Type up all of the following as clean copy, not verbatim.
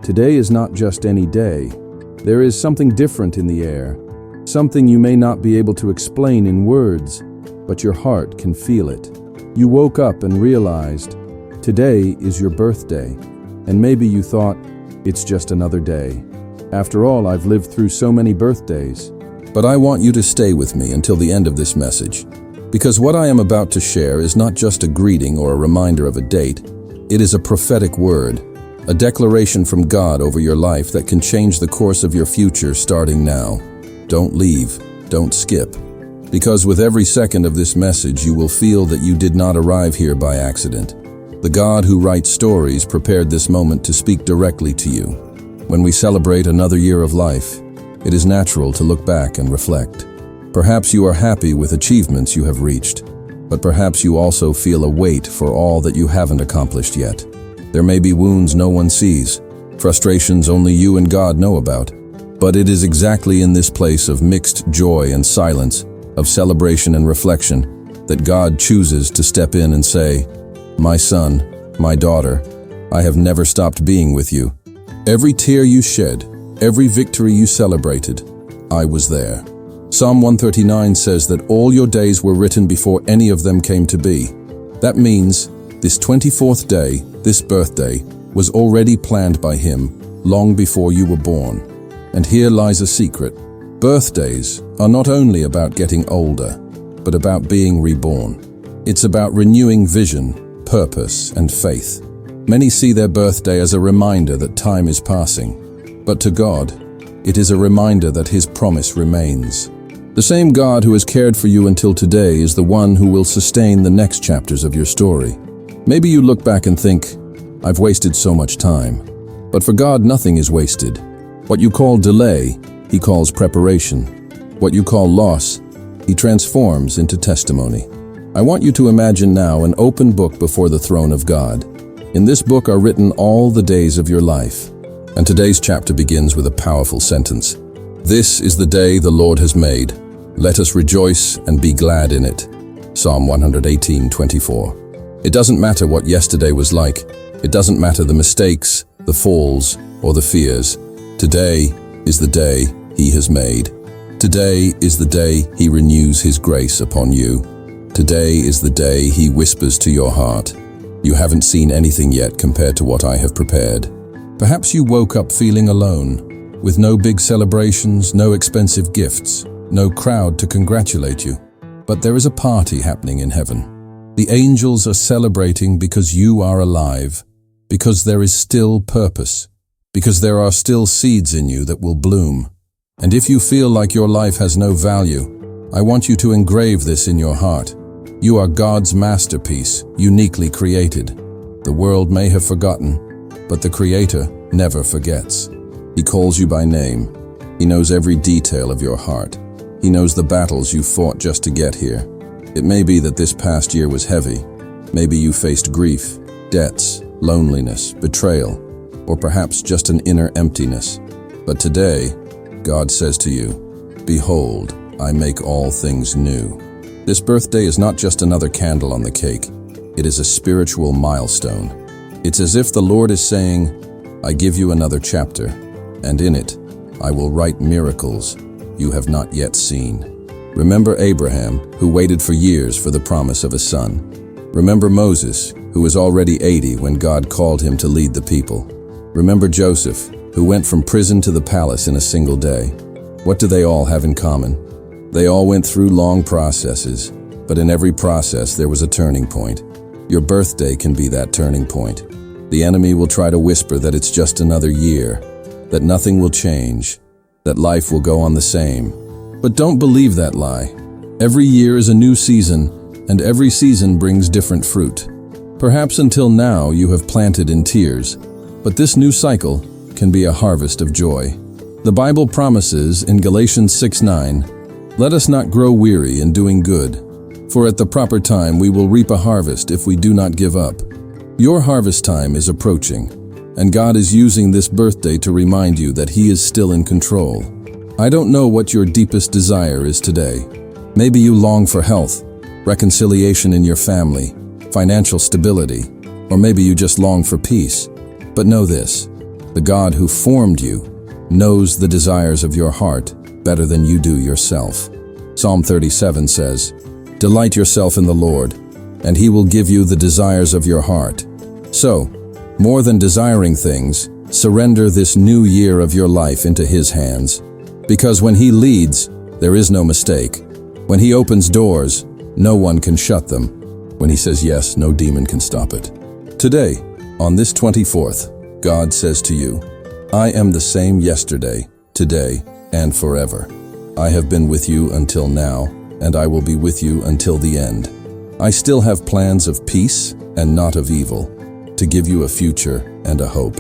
Today is not just any day. There is something different in the air, something you may not be able to explain in words, but your heart can feel it. You woke up and realized, today is your birthday, and maybe you thought, it's just another day. After all, I've lived through so many birthdays. But I want you to stay with me until the end of this message, because what I am about to share is not just a greeting or a reminder of a date. It is a prophetic word, a declaration from God over your life that can change the course of your future starting now. Don't leave, don't skip, because with every second of this message you will feel that you did not arrive here by accident. The God who writes stories prepared this moment to speak directly to you. When we celebrate another year of life, it is natural to look back and reflect. Perhaps you are happy with achievements you have reached, but perhaps you also feel a weight for all that you haven't accomplished yet. There may be wounds no one sees, frustrations only you and God know about, but it is exactly in this place of mixed joy and silence, of celebration and reflection, that God chooses to step in and say, "My son, my daughter, I have never stopped being with you. Every tear you shed, every victory you celebrated, I was there." Psalm 139 says that all your days were written before any of them came to be. That means this 24th day, this birthday, was already planned by Him long before you were born. And here lies a secret. Birthdays are not only about getting older, but about being reborn. It's about renewing vision, purpose, and faith. Many see their birthday as a reminder that time is passing, but to God, it is a reminder that His promise remains. The same God who has cared for you until today is the one who will sustain the next chapters of your story. Maybe you look back and think, I've wasted so much time. But for God, nothing is wasted. What you call delay, He calls preparation. What you call loss, He transforms into testimony. I want you to imagine now an open book before the throne of God. In this book are written all the days of your life. And today's chapter begins with a powerful sentence. This is the day the Lord has made. Let us rejoice and be glad in it. Psalm 118:24. It doesn't matter what yesterday was like. It doesn't matter the mistakes, the falls, or the fears. Today is the day He has made. Today is the day He renews His grace upon you. Today is the day He whispers to your heart, "You haven't seen anything yet compared to what I have prepared." Perhaps you woke up feeling alone, with no big celebrations, no expensive gifts, no crowd to congratulate you. But there is a party happening in heaven. The angels are celebrating because you are alive, because there is still purpose, because there are still seeds in you that will bloom. And if you feel like your life has no value, I want you to engrave this in your heart. You are God's masterpiece, uniquely created. The world may have forgotten, but the Creator never forgets. He calls you by name. He knows every detail of your heart. He knows the battles you fought just to get here. It may be that this past year was heavy. Maybe you faced grief, debts, loneliness, betrayal, or perhaps just an inner emptiness. But today, God says to you, "Behold, I make all things new." This birthday is not just another candle on the cake. It is a spiritual milestone. It's as if the Lord is saying, "I give you another chapter, and in it, I will write miracles you have not yet seen." Remember Abraham, who waited for years for the promise of a son. Remember Moses, who was already 80 when God called him to lead the people. Remember Joseph, who went from prison to the palace in a single day. What do they all have in common? They all went through long processes, but in every process there was a turning point. Your birthday can be that turning point. The enemy will try to whisper that it's just another year, that nothing will change, that life will go on the same. But don't believe that lie. Every year is a new season, and every season brings different fruit. Perhaps until now you have planted in tears, but this new cycle can be a harvest of joy. The Bible promises in Galatians 6:9, "Let us not grow weary in doing good, for at the proper time we will reap a harvest if we do not give up." Your harvest time is approaching, and God is using this birthday to remind you that He is still in control. I don't know what your deepest desire is today. Maybe you long for health, reconciliation in your family, financial stability, or maybe you just long for peace. But know this, The God who formed you knows the desires of your heart better than you do yourself. Psalm 37 says, "Delight yourself in the Lord, and He will give you the desires of your heart." So, more than desiring things, surrender this new year of your life into His hands. Because when He leads, there is no mistake. When He opens doors, no one can shut them. When He says yes, no demon can stop it. Today, on this 24th, God says to you, "I am the same yesterday, today, and forever. I have been with you until now, and I will be with you until the end. I still have plans of peace and not of evil, to give you a future and a hope."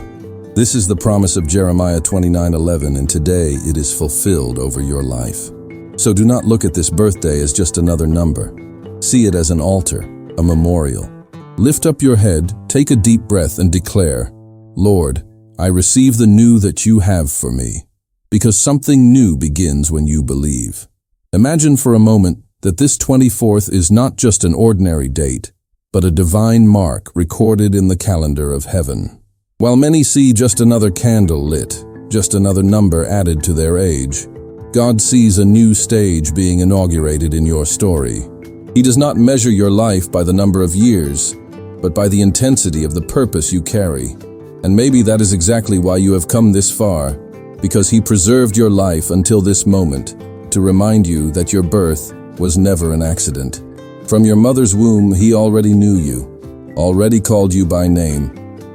This is the promise of Jeremiah 29:11, and today it is fulfilled over your life. So do not look at this birthday as just another number. See it as an altar, a memorial. Lift up your head, take a deep breath, and declare, "Lord, I receive the new that you have for me," because something new begins when you believe. Imagine for a moment that this 24th is not just an ordinary date, but a divine mark recorded in the calendar of heaven. While many see just another candle lit, just another number added to their age, God sees a new stage being inaugurated in your story. He does not measure your life by the number of years, but by the intensity of the purpose you carry. And maybe that is exactly why you have come this far, because He preserved your life until this moment to remind you that your birth was never an accident. From your mother's womb, He already knew you, already called you by name,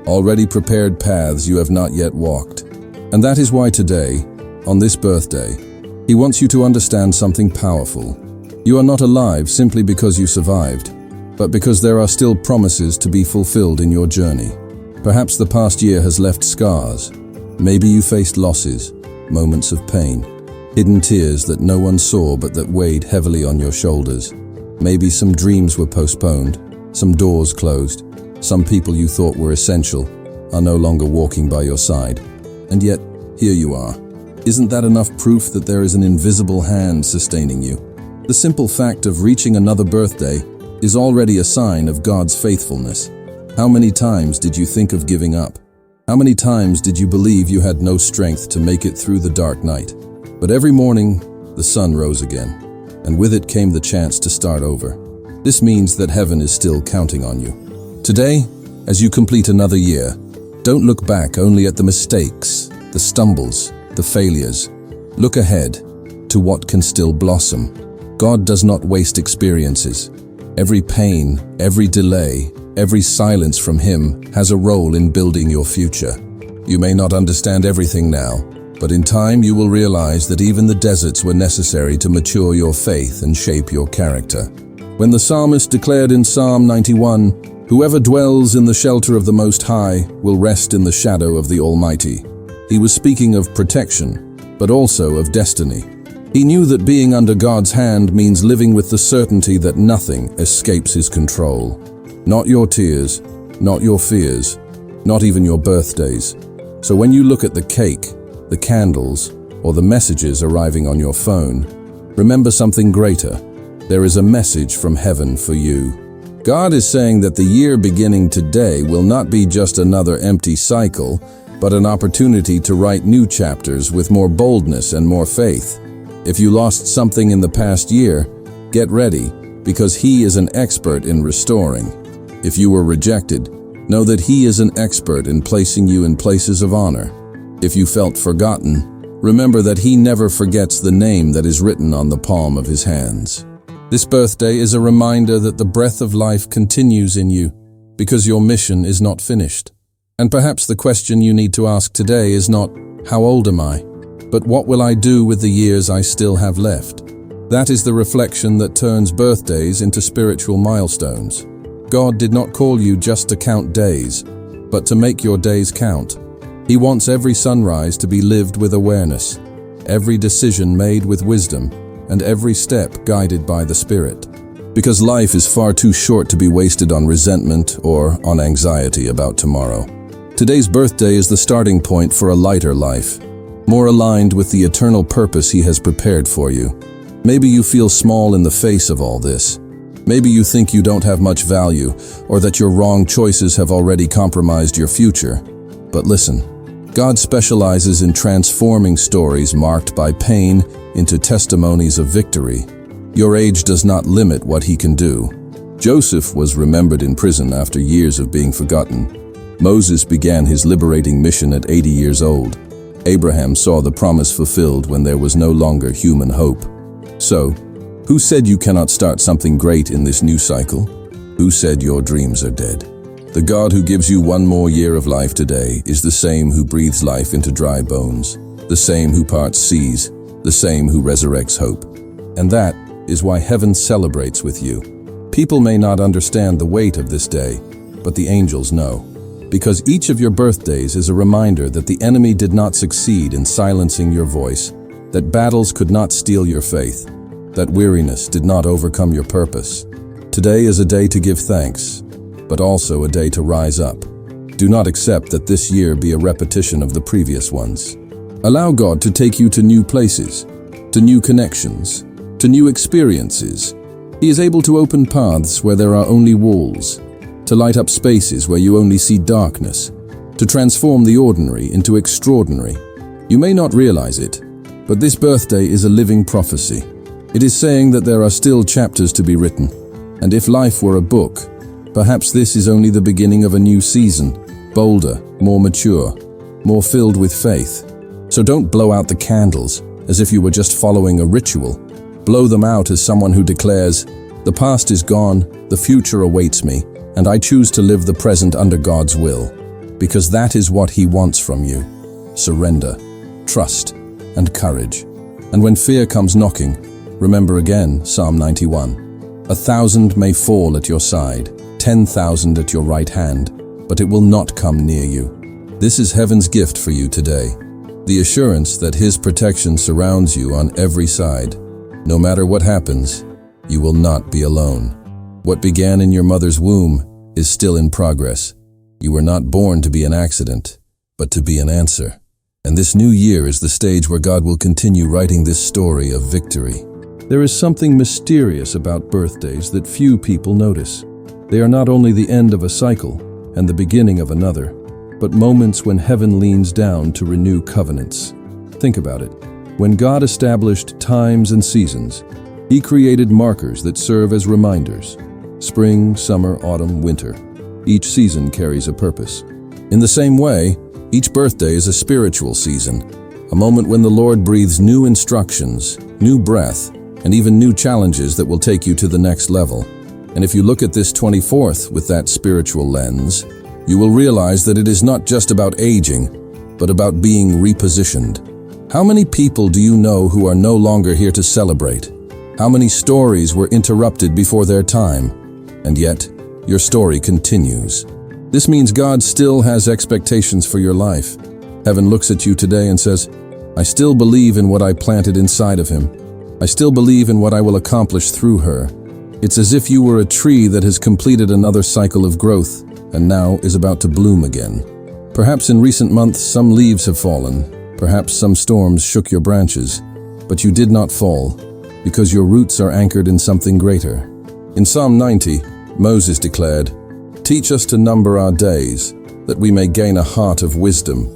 already prepared paths you have not yet walked. And that is why today, on this birthday, He wants you to understand something powerful. You are not alive simply because you survived, but because there are still promises to be fulfilled in your journey. Perhaps the past year has left scars. Maybe you faced losses, moments of pain, hidden tears that no one saw but that weighed heavily on your shoulders. Maybe some dreams were postponed, some doors closed, some people you thought were essential are no longer walking by your side. And yet, here you are. Isn't that enough proof that there is an invisible hand sustaining you? The simple fact of reaching another birthday is already a sign of God's faithfulness. How many times did you think of giving up? How many times did you believe you had no strength to make it through the dark night? But every morning, the sun rose again, and with it came the chance to start over. This means that heaven is still counting on you. Today, as you complete another year, don't look back only at the mistakes, the stumbles, the failures. Look ahead to what can still blossom. God does not waste experiences. Every pain, every delay, every silence from Him has a role in building your future. You may not understand everything now, but in time you will realize that even the deserts were necessary to mature your faith and shape your character. When the psalmist declared in Psalm 91, "Whoever dwells in the shelter of the Most High will rest in the shadow of the Almighty," he was speaking of protection, but also of destiny. He knew that being under God's hand means living with the certainty that nothing escapes His control. Not your tears, not your fears, not even your birthdays. So when you look at the cake, the candles, or the messages arriving on your phone, remember something greater. There is a message from heaven for you. God is saying that the year beginning today will not be just another empty cycle, but an opportunity to write new chapters with more boldness and more faith. If you lost something in the past year, get ready, because He is an expert in restoring. If you were rejected, know that He is an expert in placing you in places of honor. If you felt forgotten, remember that He never forgets the name that is written on the palm of His hands. This birthday is a reminder that the breath of life continues in you, because your mission is not finished. And perhaps the question you need to ask today is not, "How old am I?" but "What will I do with the years I still have left?" That is the reflection that turns birthdays into spiritual milestones. God did not call you just to count days, but to make your days count. He wants every sunrise to be lived with awareness, every decision made with wisdom, and every step guided by the Spirit. Because life is far too short to be wasted on resentment or on anxiety about tomorrow. Today's birthday is the starting point for a lighter life, more aligned with the eternal purpose He has prepared for you. Maybe you feel small in the face of all this. Maybe you think you don't have much value, or that your wrong choices have already compromised your future. But listen, God specializes in transforming stories marked by pain into testimonies of victory. Your age does not limit what He can do. Joseph was remembered in prison after years of being forgotten. Moses began his liberating mission at 80 years old. Abraham saw the promise fulfilled when there was no longer human hope. So, who said you cannot start something great in this new cycle? Who said your dreams are dead? The God who gives you one more year of life today is the same who breathes life into dry bones, the same who parts seas, the same who resurrects hope. And that is why heaven celebrates with you. People may not understand the weight of this day, but the angels know. Because each of your birthdays is a reminder that the enemy did not succeed in silencing your voice, that battles could not steal your faith, that weariness did not overcome your purpose. Today is a day to give thanks, but also a day to rise up. Do not accept that this year be a repetition of the previous ones. Allow God to take you to new places, to new connections, to new experiences. He is able to open paths where there are only walls, to light up spaces where you only see darkness, to transform the ordinary into extraordinary. You may not realize it, but this birthday is a living prophecy. It is saying that there are still chapters to be written, and if life were a book, perhaps this is only the beginning of a new season, bolder, more mature, more filled with faith. So don't blow out the candles as if you were just following a ritual. Blow them out as someone who declares, "The past is gone, the future awaits me, and I choose to live the present under God's will," because that is what He wants from you. Surrender, trust, and courage. And when fear comes knocking, remember again Psalm 91. 1,000 may fall at your side, 10,000 at your right hand, but it will not come near you. This is heaven's gift for you today. The assurance that His protection surrounds you on every side. No matter what happens, you will not be alone. What began in your mother's womb is still in progress. You were not born to be an accident, but to be an answer. And this new year is the stage where God will continue writing this story of victory. There is something mysterious about birthdays that few people notice. They are not only the end of a cycle and the beginning of another, but moments when heaven leans down to renew covenants. Think about it. When God established times and seasons, He created markers that serve as reminders. Spring, summer, autumn, winter. Each season carries a purpose. In the same way, each birthday is a spiritual season, a moment when the Lord breathes new instructions, new breath, and even new challenges that will take you to the next level. And if you look at this 24th with that spiritual lens, you will realize that it is not just about aging, but about being repositioned. How many people do you know who are no longer here to celebrate? How many stories were interrupted before their time? And yet, your story continues. This means God still has expectations for your life. Heaven looks at you today and says, "I still believe in what I planted inside of him. I still believe in what I will accomplish through her." It's as if you were a tree that has completed another cycle of growth and now is about to bloom again. Perhaps in recent months some leaves have fallen. Perhaps some storms shook your branches. But you did not fall, because your roots are anchored in something greater. In Psalm 90, Moses declared, "Teach us to number our days, that we may gain a heart of wisdom."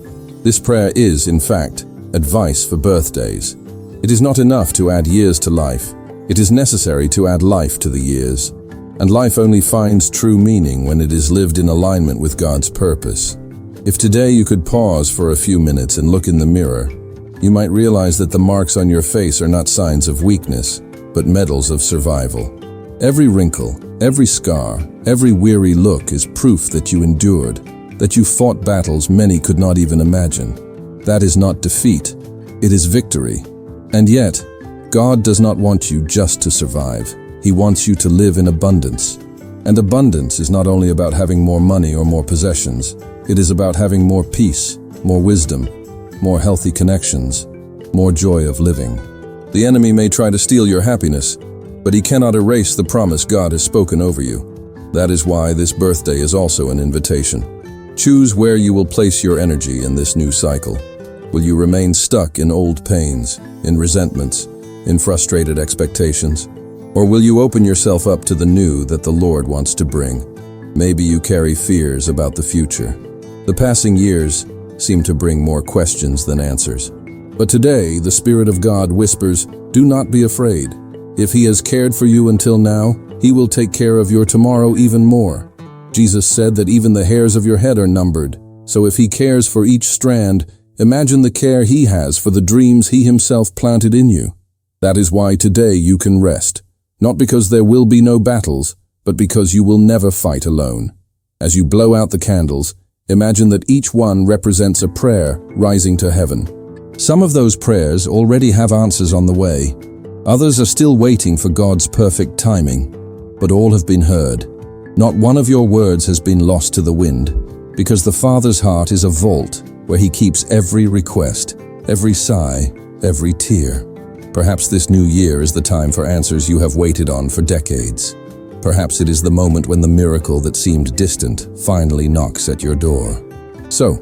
This prayer is, in fact, advice for birthdays. It is not enough to add years to life. It is necessary to add life to the years. And life only finds true meaning when it is lived in alignment with God's purpose. If today you could pause for a few minutes and look in the mirror, you might realize that the marks on your face are not signs of weakness, but medals of survival. Every wrinkle, every scar, every weary look is proof that you endured, that you fought battles many could not even imagine. That is not defeat, it is victory. And yet, God does not want you just to survive. He wants you to live in abundance. And abundance is not only about having more money or more possessions. It is about having more peace, more wisdom, more healthy connections, more joy of living. The enemy may try to steal your happiness, but he cannot erase the promise God has spoken over you. That is why this birthday is also an invitation. Choose where you will place your energy in this new cycle. Will you remain stuck in old pains, in resentments, in frustrated expectations? Or will you open yourself up to the new that the Lord wants to bring? Maybe you carry fears about the future. The passing years, seem to bring more questions than answers. But today, the Spirit of God whispers, "Do not be afraid. If He has cared for you until now, He will take care of your tomorrow even more." Jesus said that even the hairs of your head are numbered. So if He cares for each strand, imagine the care He has for the dreams He Himself planted in you. That is why today you can rest, not because there will be no battles, but because you will never fight alone. As you blow out the candles, imagine that each one represents a prayer rising to heaven. Some of those prayers already have answers on the way. Others are still waiting for God's perfect timing, but all have been heard. Not one of your words has been lost to the wind, because the Father's heart is a vault where He keeps every request, every sigh, every tear. Perhaps this new year is the time for answers you have waited on for decades. Perhaps it is the moment when the miracle that seemed distant finally knocks at your door. So,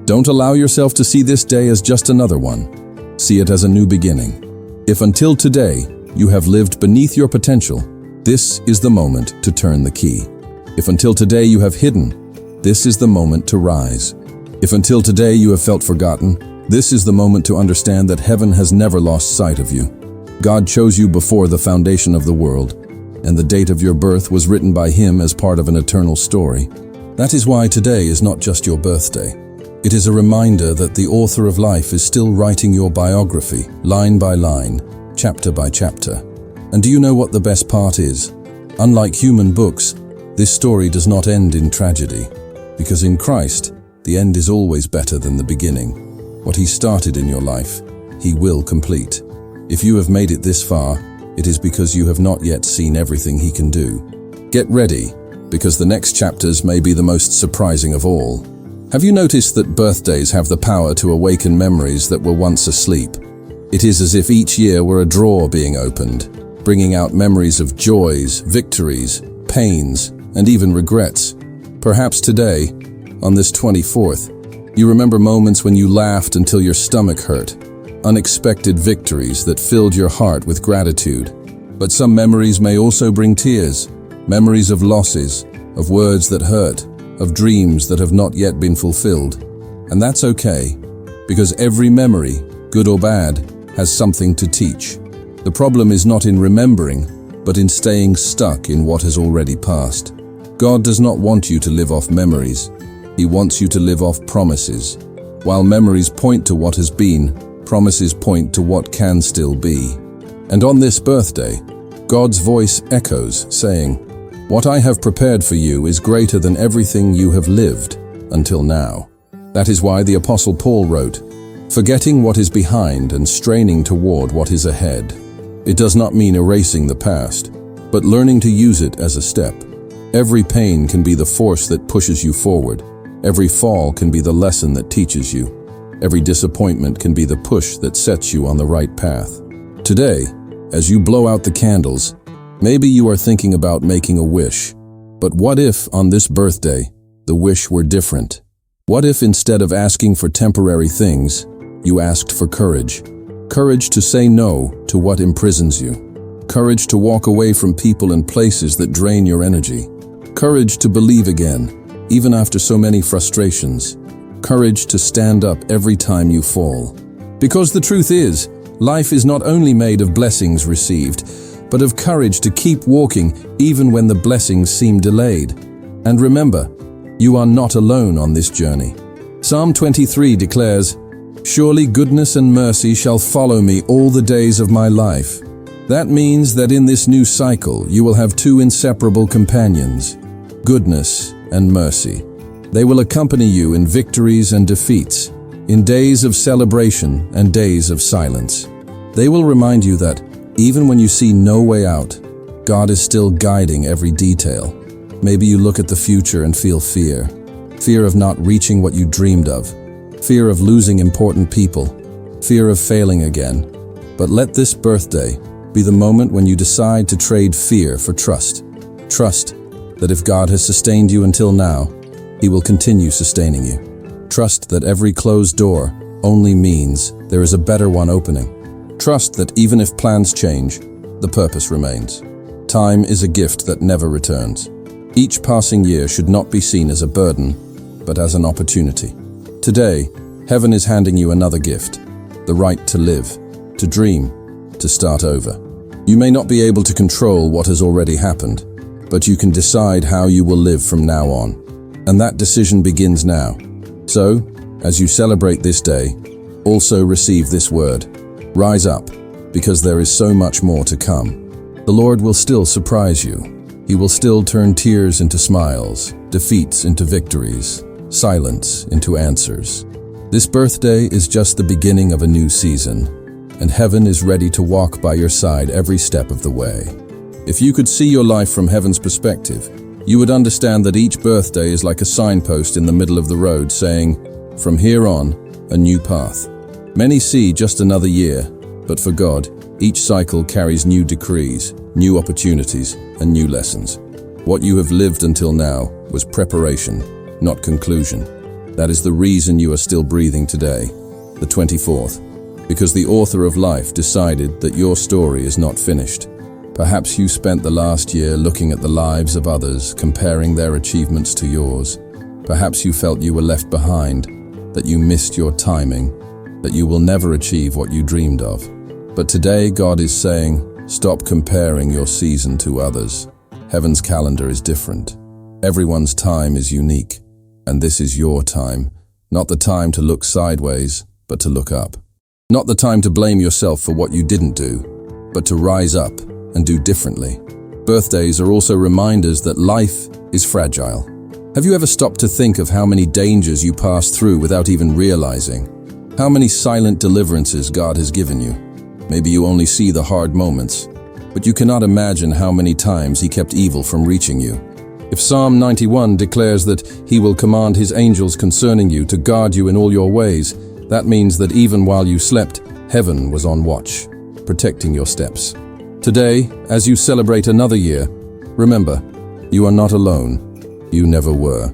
don't allow yourself to see this day as just another one. See it as a new beginning. If until today you have lived beneath your potential, this is the moment to turn the key. If until today you have hidden, this is the moment to rise. If until today you have felt forgotten, this is the moment to understand that heaven has never lost sight of you. God chose you before the foundation of the world, and the date of your birth was written by Him as part of an eternal story. That is why today is not just your birthday. It is a reminder that the author of life is still writing your biography, line by line, chapter by chapter. And do you know what the best part is? Unlike human books, this story does not end in tragedy, because in Christ, the end is always better than the beginning. What He started in your life, He will complete. If you have made it this far, it is because you have not yet seen everything He can do. Get ready, because the next chapters may be the most surprising of all. Have you noticed that birthdays have the power to awaken memories that were once asleep? It is as if each year were a drawer being opened, bringing out memories of joys, victories, pains, and even regrets. Perhaps today, on this 24th, you remember moments when you laughed until your stomach hurt, unexpected victories that filled your heart with gratitude. But some memories may also bring tears, memories of losses, of words that hurt, of dreams that have not yet been fulfilled. And that's okay, because every memory, good or bad, has something to teach. The problem is not in remembering, but in staying stuck in what has already passed. God does not want you to live off memories. He wants you to live off promises. While memories point to what has been, promises point to what can still be. And on this birthday, God's voice echoes, saying, "What I have prepared for you is greater than everything you have lived until now." That is why the Apostle Paul wrote, "Forgetting what is behind and straining toward what is ahead." It does not mean erasing the past, but learning to use it as a step. Every pain can be the force that pushes you forward. Every fall can be the lesson that teaches you. Every disappointment can be the push that sets you on the right path. Today, as you blow out the candles, maybe you are thinking about making a wish. But what if, on this birthday, the wish were different? What if instead of asking for temporary things, you asked for courage? Courage to say no to what imprisons you. Courage to walk away from people and places that drain your energy. Courage to believe again, even after so many frustrations. Courage to stand up every time you fall. Because the truth is, life is not only made of blessings received, but of courage to keep walking even when the blessings seem delayed. And remember, you are not alone on this journey. Psalm 23 declares, "Surely goodness and mercy shall follow me all the days of my life." That means that in this new cycle, you will have two inseparable companions, goodness and mercy. They will accompany you in victories and defeats, in days of celebration and days of silence. They will remind you that, even when you see no way out, God is still guiding every detail. Maybe you look at the future and feel fear. Fear of not reaching what you dreamed of. Fear of losing important people. Fear of failing again. But let this birthday be the moment when you decide to trade fear for trust. Trust that if God has sustained you until now, He will continue sustaining you. Trust that every closed door only means there is a better one opening. Trust that even if plans change, the purpose remains. Time is a gift that never returns. Each passing year should not be seen as a burden, but as an opportunity. Today, Heaven is handing you another gift, the right to live, to dream, to start over. You may not be able to control what has already happened, but you can decide how you will live from now on. And that decision begins now. So, as you celebrate this day, also receive this word. Rise up, because there is so much more to come. The Lord will still surprise you. He will still turn tears into smiles, defeats into victories, silence into answers. This birthday is just the beginning of a new season, and heaven is ready to walk by your side every step of the way. If you could see your life from heaven's perspective, you would understand that each birthday is like a signpost in the middle of the road saying, "From here on, a new path." Many see just another year, but for God, each cycle carries new decrees, new opportunities, and new lessons. What you have lived until now was preparation, not conclusion. That is the reason you are still breathing today, the 24th, because the author of life decided that your story is not finished. Perhaps you spent the last year looking at the lives of others, comparing their achievements to yours. Perhaps you felt you were left behind, that you missed your timing, that you will never achieve what you dreamed of. But today God is saying, stop comparing your season to others. Heaven's calendar is different. Everyone's time is unique, and this is your time. Not the time to look sideways, but to look up. Not the time to blame yourself for what you didn't do, but to rise up and do differently. Birthdays are also reminders that life is fragile. Have you ever stopped to think of how many dangers you passed through without even realizing? How many silent deliverances God has given you? Maybe you only see the hard moments, but you cannot imagine how many times He kept evil from reaching you. If Psalm 91 declares that He will command His angels concerning you to guard you in all your ways, that means that even while you slept, heaven was on watch, protecting your steps. Today, as you celebrate another year, remember, you are not alone. You never were.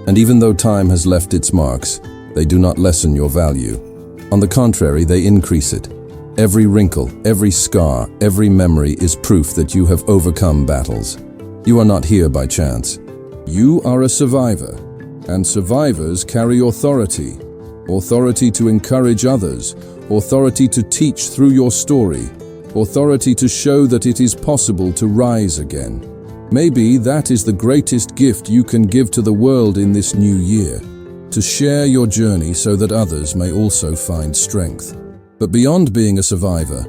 And even though time has left its marks, they do not lessen your value. On the contrary, they increase it. Every wrinkle, every scar, every memory is proof that you have overcome battles. You are not here by chance. You are a survivor, and survivors carry authority. Authority to encourage others, authority to teach through your story, authority to show that it is possible to rise again. Maybe that is the greatest gift you can give to the world in this new year, to share your journey so that others may also find strength. But beyond being a survivor,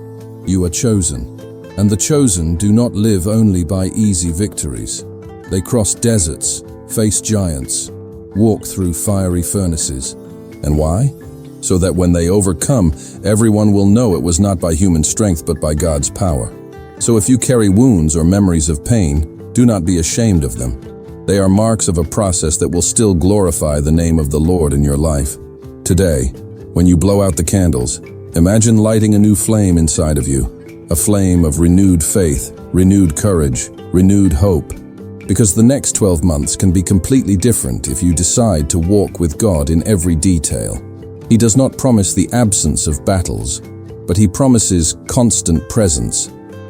you are chosen, and the chosen do not live only by easy victories. They cross deserts, face giants, walk through fiery furnaces. And why? So that when they overcome, everyone will know it was not by human strength but by God's power. So if you carry wounds or memories of pain, do not be ashamed of them. They are marks of a process that will still glorify the name of the Lord in your life. Today, when you blow out the candles, imagine lighting a new flame inside of you, a flame of renewed faith, renewed courage, renewed hope. Because the next 12 months can be completely different if you decide to walk with God in every detail. He does not promise the absence of battles, but He promises constant presence,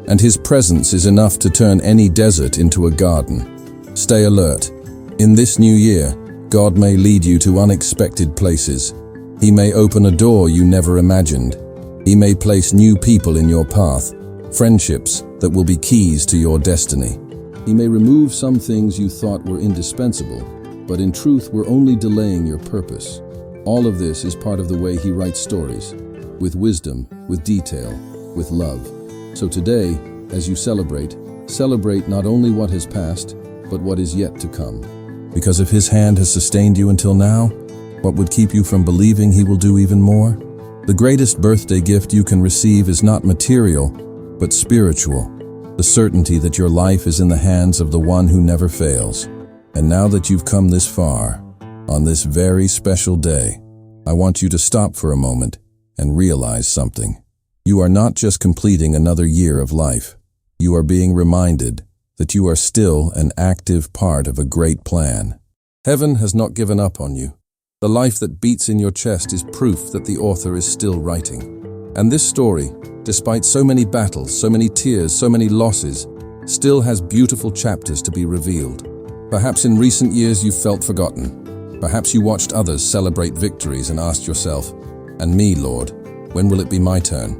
and His presence is enough to turn any desert into a garden. Stay alert. In this new year, God may lead you to unexpected places. He may open a door you never imagined. He may place new people in your path, friendships that will be keys to your destiny. He may remove some things you thought were indispensable, but in truth were only delaying your purpose. All of this is part of the way He writes stories, with wisdom, with detail, with love. So today, as you celebrate not only what has passed, but what is yet to come. Because if His hand has sustained you until now, what would keep you from believing He will do even more? The greatest birthday gift you can receive is not material, but spiritual. The certainty that your life is in the hands of the one who never fails. And now that you've come this far, on this very special day, I want you to stop for a moment and realize something. You are not just completing another year of life. You are being reminded that you are still an active part of a great plan. Heaven has not given up on you. The life that beats in your chest is proof that the author is still writing. And this story, despite so many battles, so many tears, so many losses, still has beautiful chapters to be revealed. Perhaps in recent years you've felt forgotten, Perhaps you watched others celebrate victories and asked yourself, "And me, Lord, when will it be my turn?"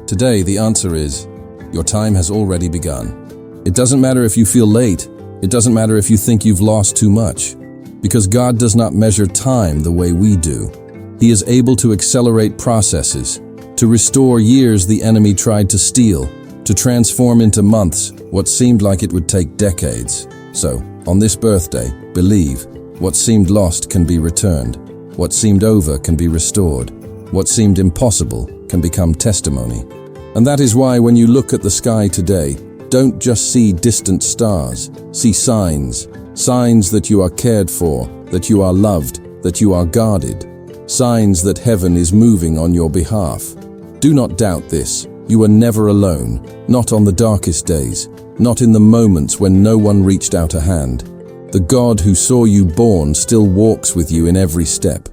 Today, the answer is, your time has already begun. It doesn't matter if you feel late. It doesn't matter if you think you've lost too much. Because God does not measure time the way we do. He is able to accelerate processes, to restore years the enemy tried to steal, to transform into months what seemed like it would take decades. So, on this birthday, believe, what seemed lost can be returned. What seemed over can be restored. What seemed impossible can become testimony. And that is why when you look at the sky today, don't just see distant stars, see signs. Signs that you are cared for, that you are loved, that you are guarded. Signs that heaven is moving on your behalf. Do not doubt this. You are never alone, not on the darkest days, not in the moments when no one reached out a hand. The God who saw you born still walks with you in every step.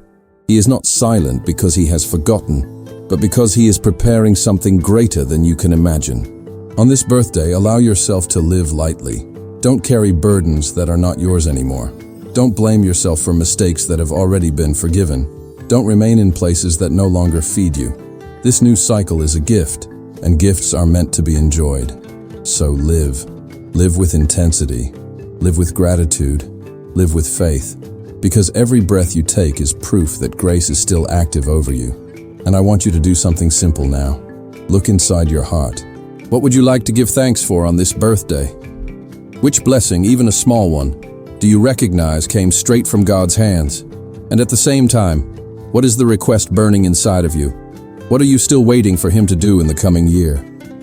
He is not silent because he has forgotten, but because he is preparing something greater than you can imagine. On this birthday, allow yourself to live lightly. Don't carry burdens that are not yours anymore. Don't blame yourself for mistakes that have already been forgiven. Don't remain in places that no longer feed you. This new cycle is a gift, and gifts are meant to be enjoyed. So live. Live with intensity. Live with gratitude. Live with faith. Because every breath you take is proof that grace is still active over you. And I want you to do something simple now. Look inside your heart. What would you like to give thanks for on this birthday? Which blessing, even a small one, do you recognize came straight from God's hands? And at the same time, what is the request burning inside of you? What are you still waiting for Him to do in the coming year?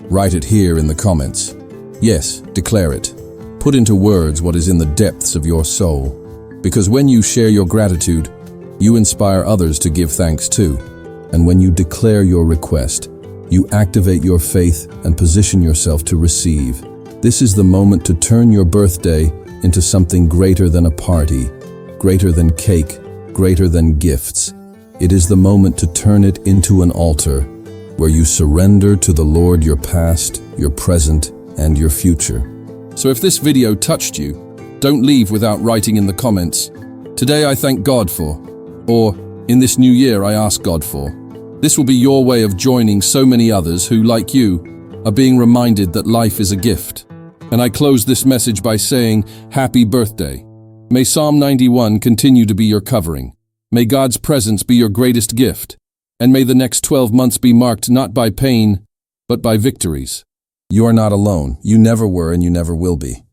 Write it here in the comments. Yes, declare it. Put into words what is in the depths of your soul. Because when you share your gratitude, you inspire others to give thanks too. And when you declare your request, you activate your faith and position yourself to receive. This is the moment to turn your birthday into something greater than a party, greater than cake, greater than gifts. It is the moment to turn it into an altar where you surrender to the Lord your past, your present, and your future. So if this video touched you, don't leave without writing in the comments, "Today I thank God for," or "In this new year I ask God for." This will be your way of joining so many others who, like you, are being reminded that life is a gift. And I close this message by saying, Happy birthday. May Psalm 91 continue to be your covering. May God's presence be your greatest gift. And may the next 12 months be marked not by pain, but by victories. You are not alone. You never were and you never will be.